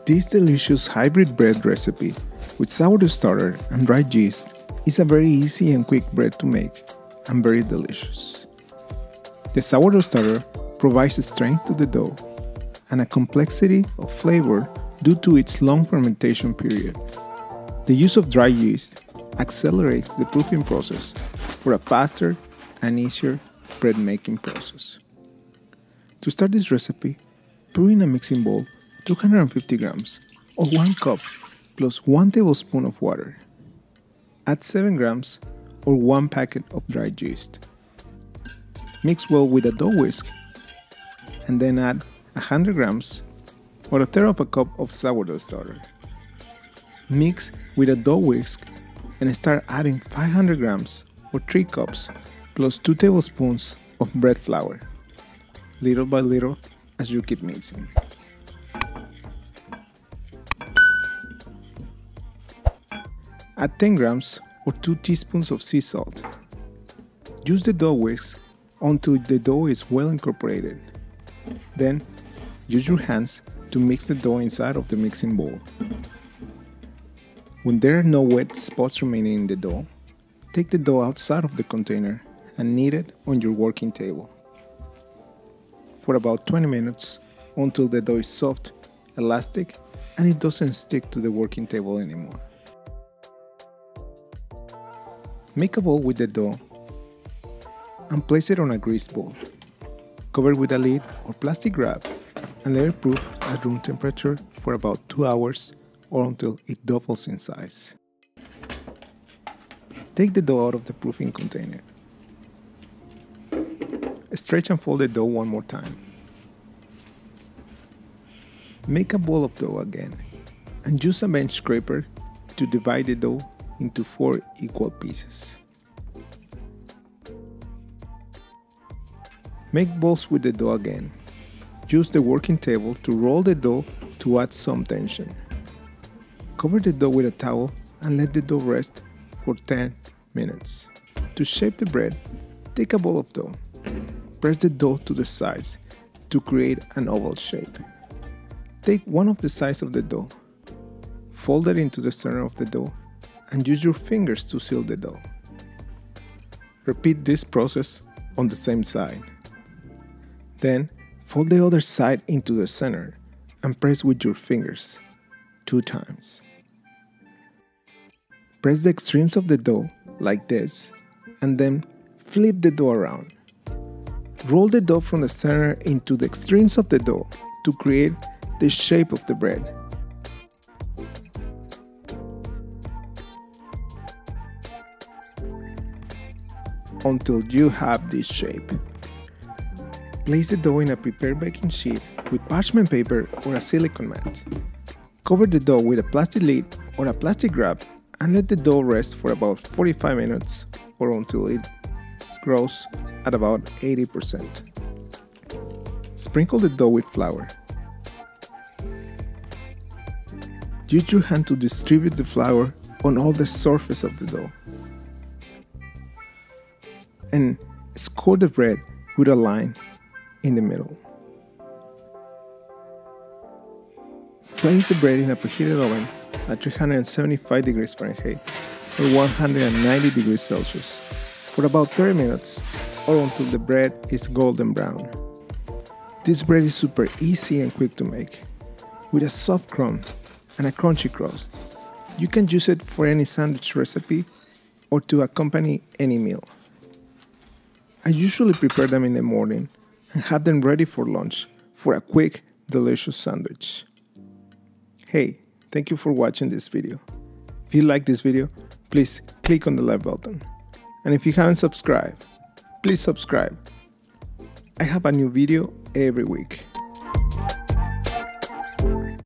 This delicious hybrid bread recipe with sourdough starter and dried yeast is a very easy and quick bread to make and very delicious. The sourdough starter provides strength to the dough and a complexity of flavor due to its long fermentation period. The use of dry yeast accelerates the proofing process for a faster and easier bread making process. To start this recipe, pour in a mixing bowl 250 grams or 1 cup plus 1 tablespoon of water. Add 7 grams or 1 packet of dried yeast. Mix well with a dough whisk and then add 100 grams or a third of a cup of sourdough starter. Mix with a dough whisk and start adding 500 grams or 3 cups plus 2 tablespoons of bread flour, little by little as you keep mixing. Add 10 grams or 2 teaspoons of sea salt. Use the dough whisk until the dough is well incorporated. Then, use your hands to mix the dough inside of the mixing bowl. When there are no wet spots remaining in the dough, take the dough outside of the container and knead it on your working table for about 20 minutes until the dough is soft, elastic, and it doesn't stick to the working table anymore. Make a bowl with the dough and place it on a greased bowl. Cover with a lid or plastic wrap and let it proof at room temperature for about 2 hours or until it doubles in size. Take the dough out of the proofing container. Stretch and fold the dough one more time. Make a ball of dough again and use a bench scraper to divide the dough into 4 equal pieces. Make balls with the dough again. Use the working table to roll the dough to add some tension. Cover the dough with a towel and let the dough rest for 10 minutes. To shape the bread, take a ball of dough. Press the dough to the sides to create an oval shape. Take one of the sides of the dough, fold it into the center of the dough, and use your fingers to seal the dough. Repeat this process on the same side. Then, fold the other side into the center and press with your fingers 2 times. Press the extremes of the dough like this and then flip the dough around. Roll the dough from the center into the extremes of the dough to create the shape of the bread. Until you have this shape. Place the dough in a prepared baking sheet with parchment paper or a silicone mat. Cover the dough with a plastic lid or a plastic wrap and let the dough rest for about 45 minutes or until it grows at about 80%. Sprinkle the dough with flour. Use your hand to distribute the flour on all the surface of the dough. And score the bread with a line in the middle. Place the bread in a preheated oven at 375 degrees Fahrenheit or 190 degrees Celsius for about 30 minutes or until the bread is golden brown. This bread is super easy and quick to make, with a soft crumb and a crunchy crust. You can use it for any sandwich recipe or to accompany any meal. I usually prepare them in the morning and have them ready for lunch for a quick, delicious sandwich. Hey, thank you for watching this video. If you like this video, please click on the like button. And if you haven't subscribed, please subscribe. I have a new video every week.